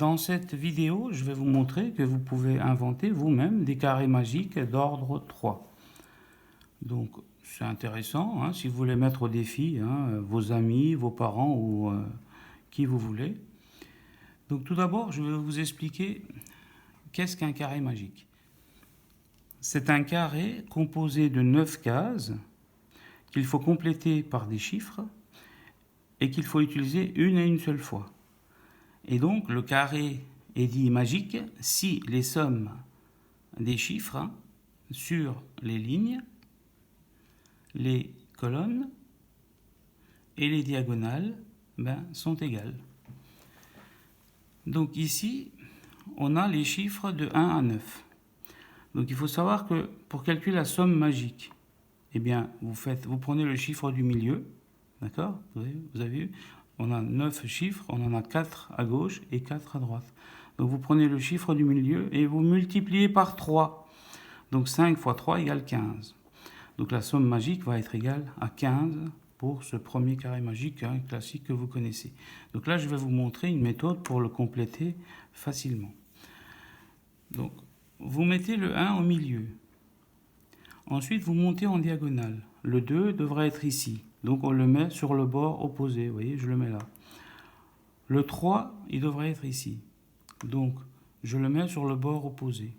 Dans cette vidéo, je vais vous montrer que vous pouvez inventer vous-même des carrés magiques d'ordre 3. Donc, c'est intéressant, hein, si vous voulez mettre au défi vos amis, vos parents ou qui vous voulez. Donc, tout d'abord, je vais vous expliquer qu'est-ce qu'un carré magique. C'est un carré composé de 9 cases qu'il faut compléter par des chiffres et qu'il faut utiliser une et une seule fois. Et donc, le carré est dit magique si les sommes des chiffres sur les lignes, les colonnes et les diagonales sont égales. Donc ici, on a les chiffres de 1 à 9. Donc il faut savoir que pour calculer la somme magique, eh bien, vous prenez le chiffre du milieu, d'accord? Vous avez vu? On a 9 chiffres, on en a 4 à gauche et 4 à droite. Donc vous prenez le chiffre du milieu et vous multipliez par 3. Donc 5 fois 3 égale 15. Donc la somme magique va être égale à 15 pour ce premier carré magique classique que vous connaissez. Donc là, je vais vous montrer une méthode pour le compléter facilement. Donc, vous mettez le 1 au milieu. Ensuite, vous montez en diagonale. Le 2 devrait être ici. Donc, on le met sur le bord opposé. Vous voyez, je le mets là. Le 3, il devrait être ici. Donc, je le mets sur le bord opposé.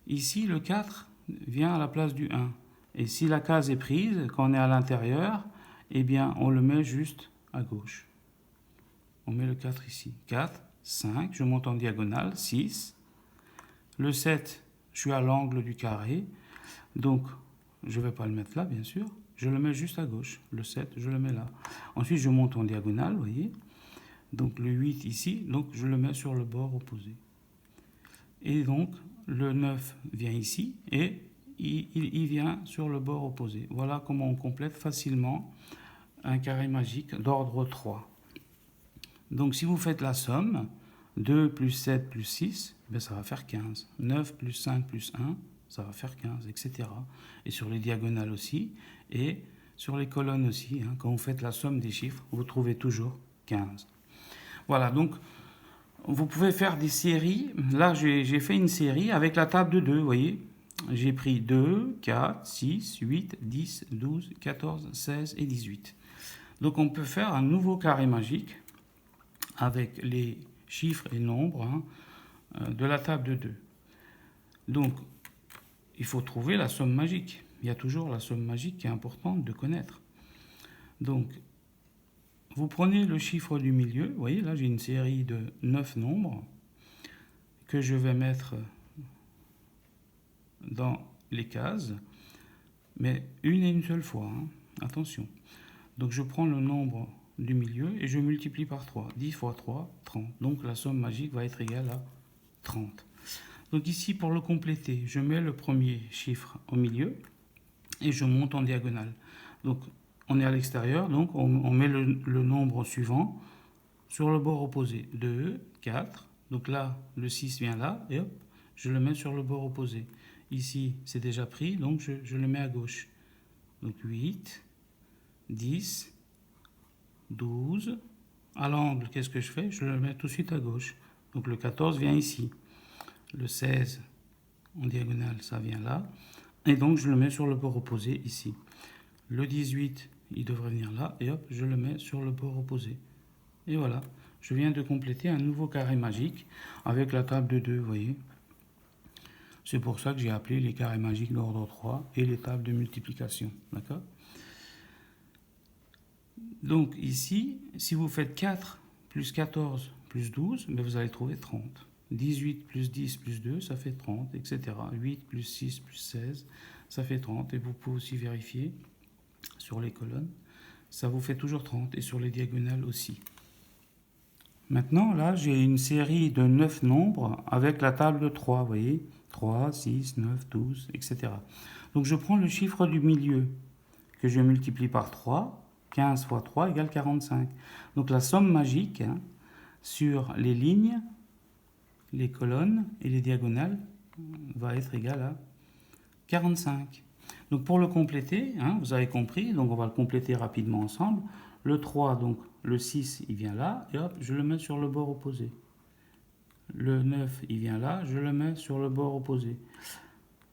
Ici, le 4 vient à la place du 1. Et si la case est prise, quand on est à l'intérieur, eh bien, on le met juste à gauche. On met le 4 ici. 4, 5, je monte en diagonale, 6. Le 7, je suis à l'angle du carré. Donc, je ne vais pas le mettre là, bien sûr. Je le mets juste à gauche. Le 7, je le mets là. Ensuite, je monte en diagonale, vous voyez. Donc, le 8 ici. Donc, je le mets sur le bord opposé. Et donc, le 9 vient ici et il vient sur le bord opposé. Voilà comment on complète facilement un carré magique d'ordre 3. Donc, si vous faites la somme, 2 plus 7 plus 6, ça va faire 15. 9 plus 5 plus 1, ça va faire 15, etc. Et sur les diagonales aussi, et sur les colonnes aussi. Quand vous faites la somme des chiffres, vous trouvez toujours 15. Voilà, donc vous pouvez faire des séries. Là, j'ai fait une série avec la table de 2, vous voyez. J'ai pris 2, 4, 6, 8, 10, 12, 14, 16 et 18. Donc on peut faire un nouveau carré magique avec les chiffres et nombres de la table de 2. Donc, il faut trouver la somme magique. Il y a toujours la somme magique qui est importante de connaître. Donc, vous prenez le chiffre du milieu. Vous voyez, là, j'ai une série de 9 nombres que je vais mettre dans les cases, mais une et une seule fois. Attention. Donc, je prends le nombre du milieu et je multiplie par 3. 10 fois 3, 30. Donc, la somme magique va être égale à 30. Donc ici, pour le compléter, je mets le premier chiffre au milieu et je monte en diagonale. Donc on est à l'extérieur, donc on met le nombre suivant sur le bord opposé. 2, 4, donc là, le 6 vient là, et hop, je le mets sur le bord opposé. Ici, c'est déjà pris, donc je le mets à gauche. Donc 8, 10, 12. À l'angle, qu'est-ce que je fais? Je le mets tout de suite à gauche. Donc le 14 vient ici. Le 16 en diagonale, ça vient là. Et donc, je le mets sur le bord opposé ici. Le 18, il devrait venir là. Et hop, je le mets sur le bord opposé. Et voilà, je viens de compléter un nouveau carré magique avec la table de 2, vous voyez. C'est pour ça que j'ai appelé les carrés magiques d'ordre 3 et les tables de multiplication. D'accord? Donc ici, si vous faites 4 plus 14 plus 12, vous allez trouver 30. 18 plus 10 plus 2, ça fait 30, etc. 8 plus 6 plus 16, ça fait 30. Et vous pouvez aussi vérifier sur les colonnes, ça vous fait toujours 30. Et sur les diagonales aussi. Maintenant, là, j'ai une série de 9 nombres avec la table de 3, vous voyez. 3, 6, 9, 12, etc. Donc, je prends le chiffre du milieu que je multiplie par 3. 15 fois 3 égale 45. Donc, la somme magique sur les lignes, les colonnes et les diagonales va être égale à 45. Donc pour le compléter, vous avez compris, donc on va le compléter rapidement ensemble. Le 3, donc le 6, il vient là, et hop, je le mets sur le bord opposé. le 9, il vient là, je le mets sur le bord opposé.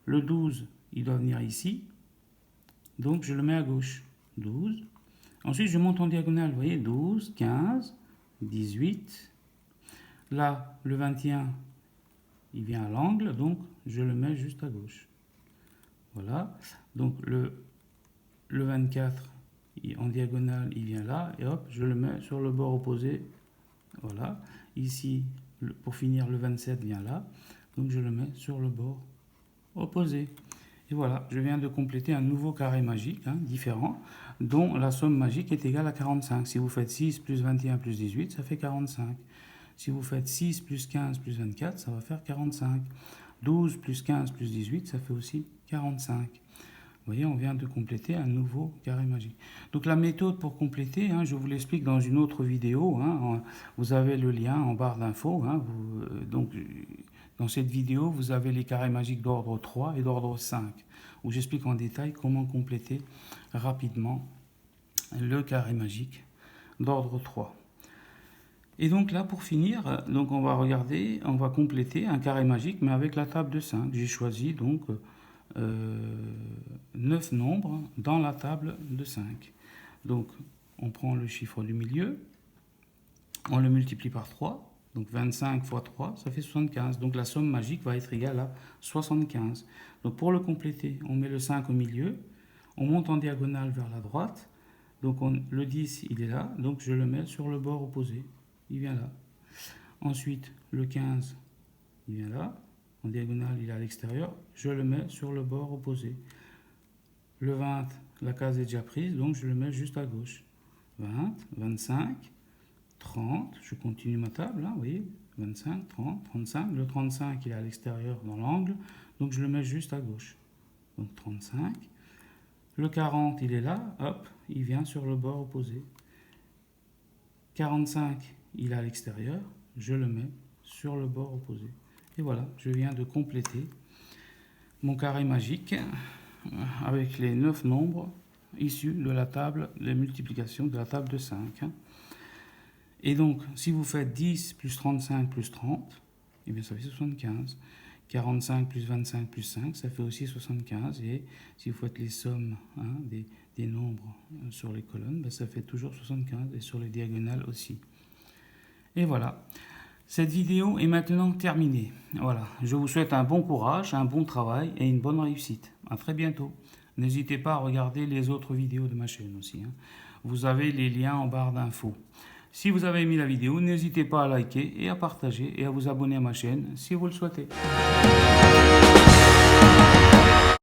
Le 12, il doit venir ici, donc je le mets à gauche. 12. Ensuite, je monte en diagonale, vous voyez, 12, 15, 18. Là, le 21, il vient à l'angle, donc je le mets juste à gauche. Voilà. Donc le 24, en diagonale, il vient là, et hop, je le mets sur le bord opposé. Voilà. Ici, pour finir, le 27 vient là, donc je le mets sur le bord opposé. Et voilà, je viens de compléter un nouveau carré magique, différent, dont la somme magique est égale à 45. Si vous faites 6 plus 21 plus 18, ça fait 45. Si vous faites 6 plus 15 plus 24, ça va faire 45. 12 plus 15 plus 18, ça fait aussi 45. Vous voyez, on vient de compléter un nouveau carré magique. Donc la méthode pour compléter, je vous l'explique dans une autre vidéo. Vous avez le lien en barre d'infos. Donc dans cette vidéo, vous avez les carrés magiques d'ordre 3 et d'ordre 5, où j'explique en détail comment compléter rapidement le carré magique d'ordre 3. Et donc là, pour finir, donc on va regarder, on va compléter un carré magique, mais avec la table de 5. J'ai choisi donc 9 nombres dans la table de 5. Donc on prend le chiffre du milieu, on le multiplie par 3. Donc 25 fois 3, ça fait 75. Donc la somme magique va être égale à 75. Donc pour le compléter, on met le 5 au milieu, on monte en diagonale vers la droite. Donc le 10, il est là, donc je le mets sur le bord opposé. Il vient là. Ensuite, le 15, il vient là. En diagonale, il est à l'extérieur. Je le mets sur le bord opposé. Le 20, la case est déjà prise, donc je le mets juste à gauche. 20, 25... 30, je continue ma table, vous voyez, 25, 30, 35. Le 35, il est à l'extérieur dans l'angle, donc je le mets juste à gauche. Donc 35. Le 40, il est là, hop, il vient sur le bord opposé. 45, il est à l'extérieur, je le mets sur le bord opposé. Et voilà, je viens de compléter mon carré magique avec les 9 nombres issus de la table de multiplication de la table de 5. Et donc, si vous faites 10 plus 35 plus 30, eh bien ça fait 75. 45 plus 25 plus 5, ça fait aussi 75. Et si vous faites les sommes des nombres sur les colonnes, ça fait toujours 75. Et sur les diagonales aussi. Et voilà. Cette vidéo est maintenant terminée. Voilà. Je vous souhaite un bon courage, un bon travail et une bonne réussite. À très bientôt. N'hésitez pas à regarder les autres vidéos de ma chaîne aussi. Vous avez les liens en barre d'infos. Si vous avez aimé la vidéo, n'hésitez pas à liker et à partager et à vous abonner à ma chaîne si vous le souhaitez.